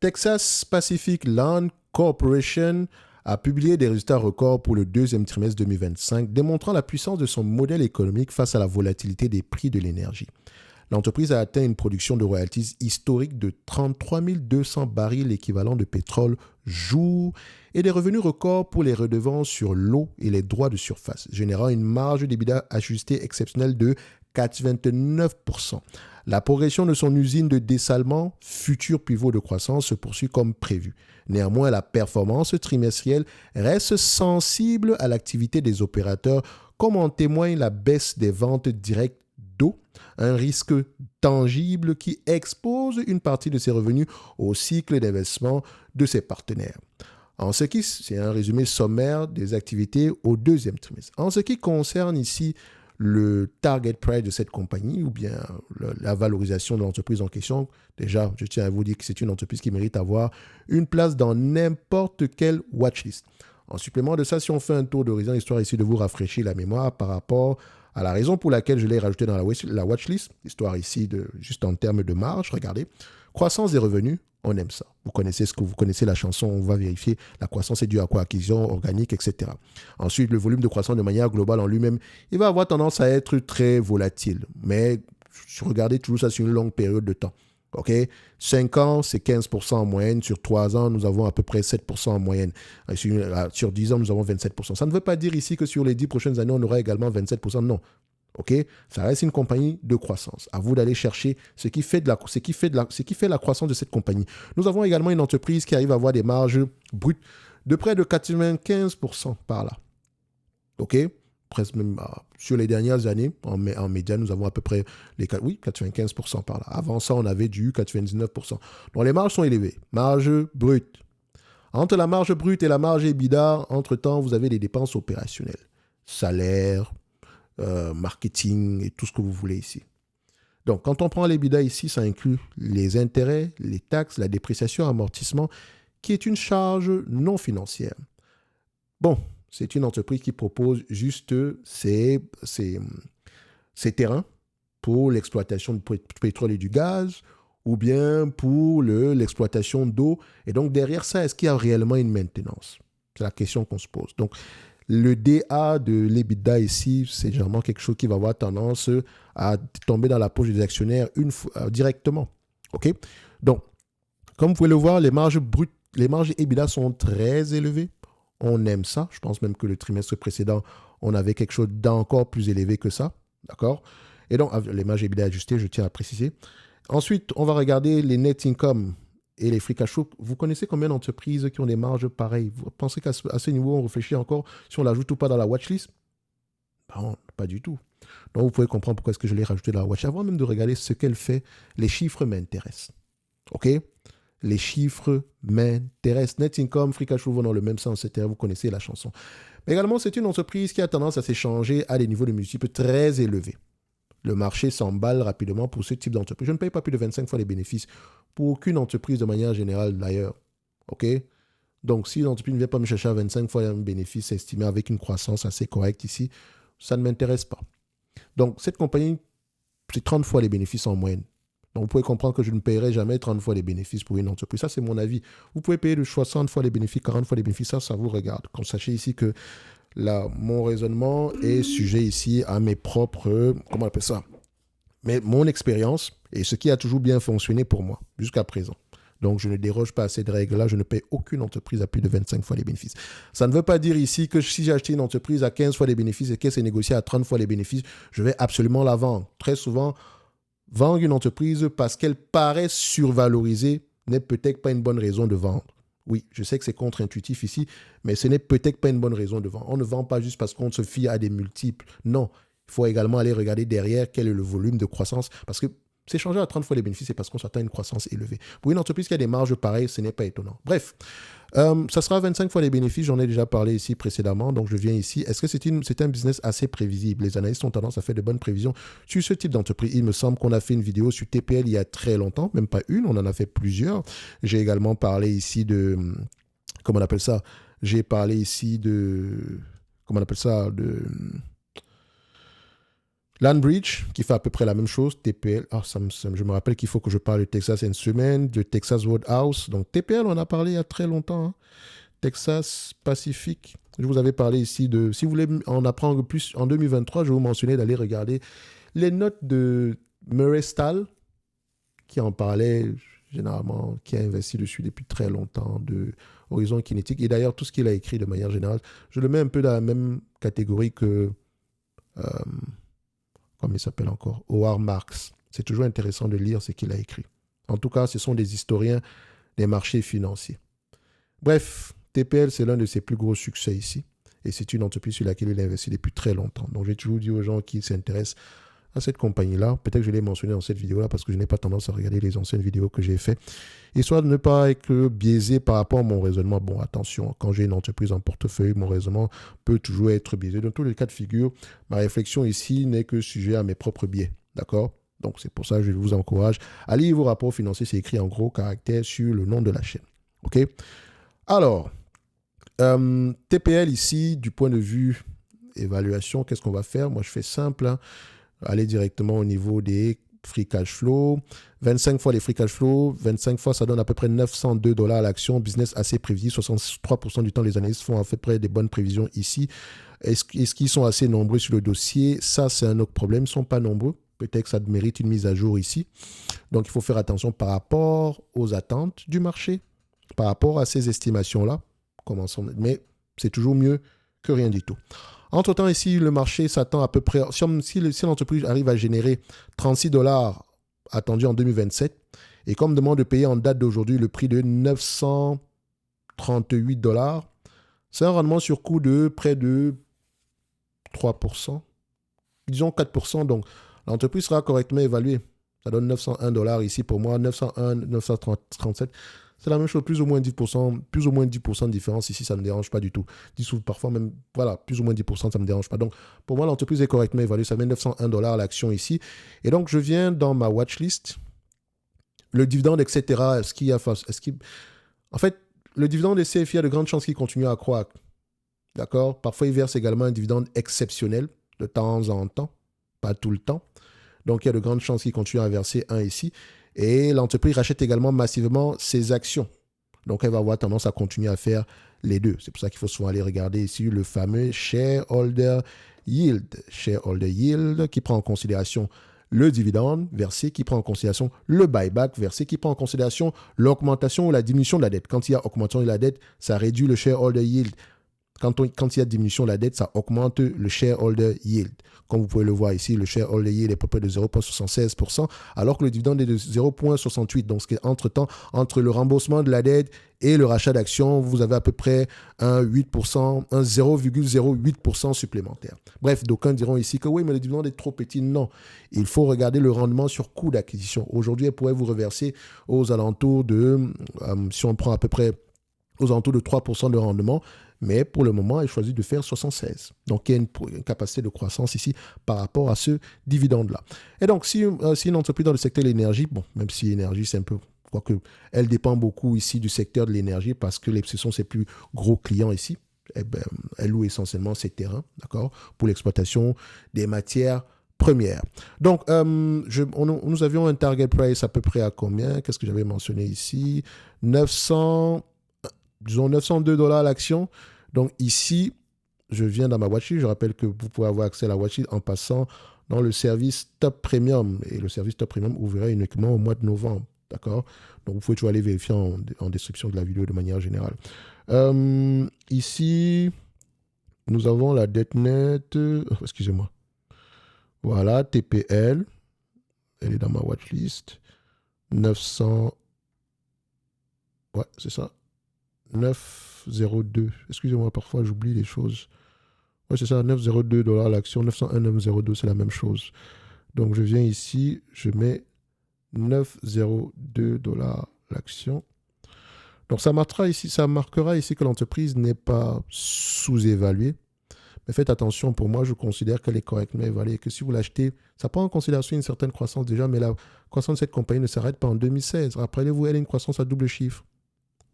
Texas Pacific Land Corporation a publié des résultats records pour le deuxième trimestre 2025, démontrant la puissance de son modèle économique face à la volatilité des prix de l'énergie. L'entreprise a atteint une production de royalties historique de 33 200 barils équivalents de pétrole jour et des revenus records pour les redevances sur l'eau et les droits de surface, générant une marge d'EBITDA ajustée exceptionnelle de 4,29%. La progression de son usine de dessalement, futur pivot de croissance, se poursuit comme prévu. Néanmoins, la performance trimestrielle reste sensible à l'activité des opérateurs, comme en témoigne la baisse des ventes directes d'eau, un risque tangible qui expose une partie de ses revenus au cycle d'investissement de ses partenaires. C'est un résumé sommaire des activités au deuxième trimestre. En ce qui concerne ici le target price de cette compagnie ou bien la valorisation de l'entreprise en question, déjà, je tiens à vous dire que c'est une entreprise qui mérite d'avoir une place dans n'importe quelle watchlist. En supplément de ça, si on fait un tour d'horizon, histoire ici de vous rafraîchir la mémoire par rapport à la raison pour laquelle je l'ai rajouté dans la watchlist, histoire ici juste en termes de marge, regardez, croissance des revenus, on aime ça. Vous connaissez la chanson, on va vérifier la croissance est due à quoi, acquisition organique, etc. Ensuite, le volume de croissance de manière globale en lui-même, il va avoir tendance à être très volatile. Mais regardez toujours ça sur une longue période de temps. OK? 5 ans, c'est 15% en moyenne. Sur 3 ans, nous avons à peu près 7% en moyenne. Sur 10 ans, nous avons 27%. Ça ne veut pas dire ici que sur les 10 prochaines années, on aura également 27%. Non. OK? Ça reste une compagnie de croissance. À vous d'aller chercher ce qui fait la croissance de cette compagnie. Nous avons également une entreprise qui arrive à avoir des marges brutes de près de 95% par là. OK? Presque même sur les dernières années, en média, nous avons à peu près 95% par là. Avant ça, on avait du 99%. Donc, les marges sont élevées. Marge brute. Entre la marge brute et la marge EBITDA, entre-temps, vous avez des dépenses opérationnelles. Salaire, marketing et tout ce que vous voulez ici. Donc, quand on prend l'EBITDA ici, ça inclut les intérêts, les taxes, la dépréciation, amortissement, qui est une charge non financière. Bon, c'est une entreprise qui propose juste ses terrains pour l'exploitation du pétrole et du gaz ou bien pour l'exploitation d'eau. Et donc, derrière ça, est-ce qu'il y a réellement une maintenance? C'est la question qu'on se pose. Donc, le DA de l'EBITDA ici, c'est généralement quelque chose qui va avoir tendance à tomber dans la poche des actionnaires directement. OK? Donc, comme vous pouvez le voir, les marges brutes, les marges EBITDA sont très élevées. On aime ça. Je pense même que le trimestre précédent, on avait quelque chose d'encore plus élevé que ça. D'accord? Et donc, les marges EBITDA ajustées, je tiens à préciser. Ensuite, on va regarder les net income et les free cash flow. Vous connaissez combien d'entreprises qui ont des marges pareilles? Vous pensez qu'à ce niveau, on réfléchit encore si on l'ajoute ou pas dans la watchlist? Non, pas du tout. Donc, vous pouvez comprendre pourquoi est-ce que je l'ai rajouté dans la watchlist. Avant même de regarder ce qu'elle fait, les chiffres m'intéressent. OK? Les chiffres m'intéressent. Net income, free cash flow vont dans le même sens, etc. Vous connaissez la chanson. Mais également, c'est une entreprise qui a tendance à s'échanger à des niveaux de multiples très élevés. Le marché s'emballe rapidement pour ce type d'entreprise. Je ne paye pas plus de 25 fois les bénéfices pour aucune entreprise de manière générale d'ailleurs. OK? Donc, si l'entreprise ne vient pas me chercher à 25 fois les bénéfices estimés avec une croissance assez correcte ici, ça ne m'intéresse pas. Donc, cette compagnie, c'est 30 fois les bénéfices en moyenne. Donc, vous pouvez comprendre que je ne paierai jamais 30 fois les bénéfices pour une entreprise. Ça, c'est mon avis. Vous pouvez payer de 60 fois les bénéfices, 40 fois les bénéfices. Ça vous regarde. Qu'on sache ici que mon raisonnement est sujet ici à mes propres, comment on appelle ça? Mais mon expérience et ce qui a toujours bien fonctionné pour moi jusqu'à présent. Donc, je ne déroge pas à cette règle-là. Je ne paye aucune entreprise à plus de 25 fois les bénéfices. Ça ne veut pas dire ici que si j'ai acheté une entreprise à 15 fois les bénéfices et qu'elle s'est négociée à 30 fois les bénéfices, je vais absolument la vendre. Très souvent, vendre une entreprise parce qu'elle paraît survalorisée n'est peut-être pas une bonne raison de vendre. Oui, je sais que c'est contre-intuitif ici, mais ce n'est peut-être pas une bonne raison de vendre. On ne vend pas juste parce qu'on se fie à des multiples. Non, il faut également aller regarder derrière quel est le volume de croissance. Parce que s'échanger à 30 fois les bénéfices, c'est parce qu'on s'attend à une croissance élevée. Pour une entreprise qui a des marges pareilles, ce n'est pas étonnant. Bref, ça sera 25 fois les bénéfices. J'en ai déjà parlé ici précédemment, donc je viens ici. Est-ce que c'est un business assez prévisible? Les analystes ont tendance à faire de bonnes prévisions sur ce type d'entreprise. Il me semble qu'on a fait une vidéo sur TPL il y a très longtemps, même pas une, on en a fait plusieurs. J'ai également parlé ici de... Comment on appelle ça? J'ai parlé ici de... Comment on appelle ça? Landbridge, qui fait à peu près la même chose, TPL. Ah, je me rappelle qu'il faut que je parle de Texas Instruments, de Texas Roadhouse. Donc, TPL, on a parlé il y a très longtemps. Hein. Texas Pacific. Je vous avais parlé ici de... Si vous voulez en apprendre plus en 2023, je vais vous mentionner d'aller regarder les notes de Murray Stahl, qui en parlait généralement, qui a investi dessus depuis très longtemps, de Horizon Kinétique. Et d'ailleurs, tout ce qu'il a écrit de manière générale, je le mets un peu dans la même catégorie que... comment il s'appelle encore, Howard Marks. C'est toujours intéressant de lire ce qu'il a écrit. En tout cas, ce sont des historiens des marchés financiers. Bref, TPL, c'est l'un de ses plus gros succès ici. Et c'est une entreprise sur laquelle il a investi depuis très longtemps. Donc, j'ai toujours dit aux gens qui s'intéressent à cette compagnie-là, peut-être que je l'ai mentionné dans cette vidéo-là parce que je n'ai pas tendance à regarder les anciennes vidéos que j'ai faites, histoire de ne pas être biaisé par rapport à mon raisonnement. Bon, attention, quand j'ai une entreprise en portefeuille, mon raisonnement peut toujours être biaisé. Dans tous les cas de figure, ma réflexion ici n'est que sujet à mes propres biais. D'accord? Donc, c'est pour ça que je vous encourage à lire vos rapports financiers. C'est écrit en gros caractères sur le nom de la chaîne. OK? Alors, TPL ici, du point de vue évaluation, qu'est-ce qu'on va faire? Moi, je fais simple. Hein. Aller directement au niveau des free cash flow. 25 fois les free cash flow. 25 fois, ça donne à peu près 902 $ à l'action. Business assez prévisible. 63% du temps, les analystes font à peu près des bonnes prévisions ici. Est-ce qu'ils sont assez nombreux sur le dossier? Ça, c'est un autre problème. Ils ne sont pas nombreux. Peut-être que ça mérite une mise à jour ici. Donc, il faut faire attention par rapport aux attentes du marché, par rapport à ces estimations-là. Mais c'est toujours mieux que rien du tout. Entre-temps, ici, le marché s'attend à peu près... Si l'entreprise arrive à générer 36 $ attendus en 2027, et comme demande de payer en date d'aujourd'hui le prix de 938 $, c'est un rendement sur coût de près de 3%. Disons 4%, donc l'entreprise sera correctement évaluée. Ça donne 901 $ ici pour moi, 901, 937. C'est la même chose, plus ou moins 10%, de différence ici, ça ne me dérange pas du tout. 10 ou parfois même, voilà, plus ou moins 10%, ça ne me dérange pas. Donc, pour moi, l'entreprise est correctement évaluée. Ça met 901 $ l'action ici. Et donc, je viens dans ma watchlist. Le dividende, etc. En fait, le dividende de CFI, il y a de grandes chances qu'il continue à croître. D'accord? Parfois, il verse également un dividende exceptionnel de temps en temps, pas tout le temps. Donc, il y a de grandes chances qu'il continue à verser un ici. Et l'entreprise rachète également massivement ses actions. Donc, elle va avoir tendance à continuer à faire les deux. C'est pour ça qu'il faut souvent aller regarder ici le fameux shareholder yield. Shareholder yield qui prend en considération le dividende versé, qui prend en considération le buyback versé, qui prend en considération l'augmentation ou la diminution de la dette. Quand il y a augmentation de la dette, ça réduit le shareholder yield. Quand il y a diminution de la dette, ça augmente le shareholder yield. Comme vous pouvez le voir ici, le shareholder yield est à peu près de 0,76%, alors que le dividende est de 0,68%. Donc, entre-temps, entre le remboursement de la dette et le rachat d'actions, vous avez à peu près un 8%, un 0,08% supplémentaire. Bref, d'aucuns diront ici que oui, mais le dividende est trop petit. Non, il faut regarder le rendement sur coût d'acquisition. Aujourd'hui, elle pourrait vous reverser aux alentours de, si on prend à peu près aux alentours de 3% de rendement. Mais pour le moment, elle choisit de faire 76. Donc, il y a une capacité de croissance ici par rapport à ce dividende-là. Et donc, si une entreprise dans le secteur de l'énergie, bon, même si l'énergie, c'est un peu... Quoique, elle dépend beaucoup ici du secteur de l'énergie parce que ce sont ses plus gros clients ici. Eh ben, elle loue essentiellement ses terrains, d'accord, pour l'exploitation des matières premières. Donc, nous avions un target price à peu près à combien? Qu'est-ce que j'avais mentionné ici? 902 $ l'action. Donc ici, je viens dans ma watchlist. Je rappelle que vous pouvez avoir accès à la watchlist en passant dans le service Top Premium. Et le service Top Premium ouvrira uniquement au mois de novembre. D'accord? Donc vous pouvez toujours aller vérifier en description de la vidéo de manière générale. Ici, nous avons la dette nette. Excusez-moi. Voilà, TPL. Elle est dans ma watchlist. 900. Ouais, c'est ça. 9,02. Excusez-moi, parfois j'oublie les choses. Oui, c'est ça, 9,02 $ l'action, 901, 9,02, c'est la même chose. Donc je viens ici, je mets 9,02 $ l'action. Donc ça marquera ici que l'entreprise n'est pas sous-évaluée. Mais faites attention, pour moi, je considère qu'elle est correctement évaluée et que si vous l'achetez, ça prend en considération une certaine croissance déjà, mais la croissance de cette compagnie ne s'arrête pas en 2016. Rappelez-vous, elle a une croissance à double chiffre.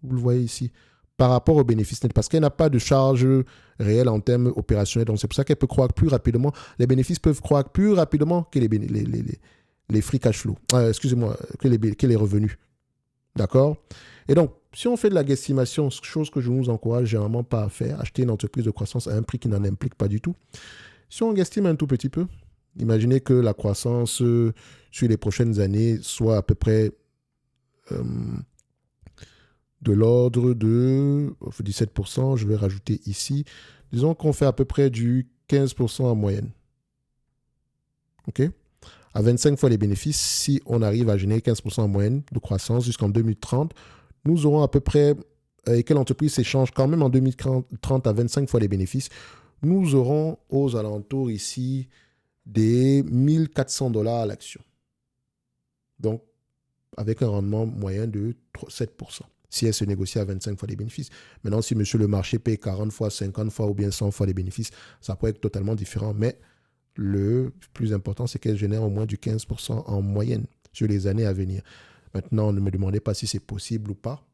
Vous le voyez ici. par rapport aux bénéfices nets, parce qu'elle n'a pas de charge réelle en termes opérationnels. Donc, c'est pour ça qu'elle peut croître plus rapidement. Les bénéfices peuvent croître plus rapidement que les free cash flow. Excusez-moi, que les revenus. D'accord? Et donc, si on fait de la guesstimation, chose que je ne vous encourage généralement pas à faire, acheter une entreprise de croissance à un prix qui n'en implique pas du tout. Si on guessime un tout petit peu, imaginez que la croissance sur les prochaines années soit à peu près de l'ordre de 17%, je vais rajouter ici. Disons qu'on fait à peu près du 15% en moyenne. OK? À 25 fois les bénéfices, si on arrive à générer 15% en moyenne de croissance jusqu'en 2030, nous aurons à peu près, et que l'entreprise s'échange quand même en 2030 à 25 fois les bénéfices, nous aurons aux alentours ici des 1400 $ à l'action. Donc, avec un rendement moyen de 7%. Si elle se négocie à 25 fois les bénéfices. Maintenant, si monsieur le marché paye 40 fois, 50 fois ou bien 100 fois les bénéfices, ça pourrait être totalement différent. Mais le plus important, c'est qu'elle génère au moins du 15% en moyenne sur les années à venir. Maintenant, ne me demandez pas si c'est possible ou pas.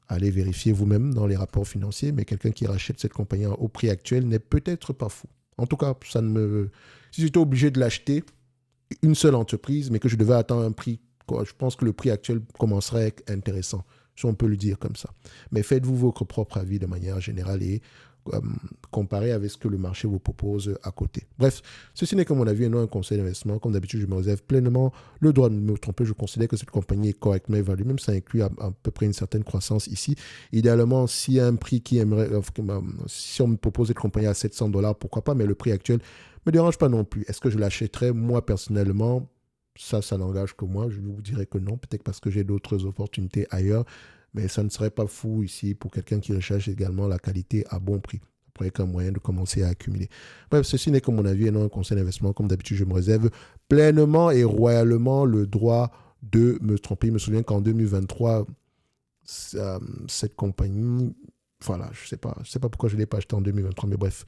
Allez vérifier vous-même dans les rapports financiers, mais quelqu'un qui rachète cette compagnie au prix actuel n'est peut-être pas fou. En tout cas, si j'étais obligé de l'acheter, une seule entreprise, mais que je devais attendre un prix, je pense que le prix actuel commencerait à être intéressant, si on peut le dire comme ça. Mais faites-vous votre propre avis de manière générale et comparez avec ce que le marché vous propose à côté. Bref, ceci n'est que mon avis et non un conseil d'investissement. Comme d'habitude, je me réserve pleinement le droit de me tromper. Je considère que cette compagnie est correctement évaluée, même ça inclut à peu près une certaine croissance ici. Idéalement, s'il y a un prix qui aimerait, si on me propose cette compagnie à 700 $, pourquoi pas, mais le prix actuel ne me dérange pas non plus. Est-ce que je l'achèterais moi personnellement? Ça n'engage que moi. Je vous dirais que non, peut-être parce que j'ai d'autres opportunités ailleurs. Mais ça ne serait pas fou ici pour quelqu'un qui recherche également la qualité à bon prix. Ça pourrait être un moyen de commencer à accumuler. Bref, ceci n'est que mon avis et non un conseil d'investissement. Comme d'habitude, je me réserve pleinement et royalement le droit de me tromper. Je me souviens qu'en 2023, cette compagnie, voilà, je sais pas pourquoi je ne l'ai pas acheté en 2023, mais bref,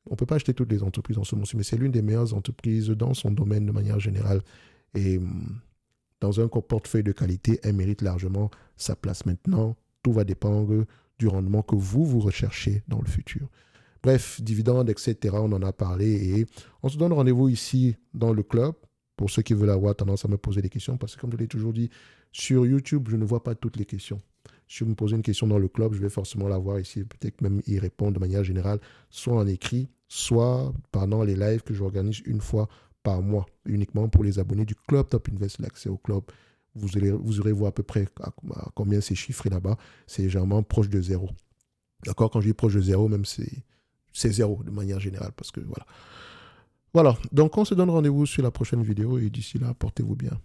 on ne peut pas acheter toutes les entreprises en ce moment, mais c'est l'une des meilleures entreprises dans son domaine de manière générale. Et dans un portefeuille de qualité, elle mérite largement sa place. Maintenant, tout va dépendre du rendement que vous recherchez dans le futur. Bref, dividendes, etc., on en a parlé et on se donne rendez-vous ici dans le club pour ceux qui veulent avoir tendance à me poser des questions parce que comme je l'ai toujours dit, sur YouTube, je ne vois pas toutes les questions. Si vous me posez une question dans le club, je vais forcément la voir ici, peut-être même y répondre de manière générale, soit en écrit, soit pendant les lives que j'organise une fois par mois, uniquement pour les abonnés du Club Top Invest, l'accès au club. Vous aurez voir à peu près à combien c'est chiffré là-bas. C'est généralement proche de zéro. D'accord? Quand je dis proche de zéro, même c'est zéro de manière générale. Parce que voilà. Voilà. Donc, on se donne rendez-vous sur la prochaine vidéo et d'ici là, portez-vous bien.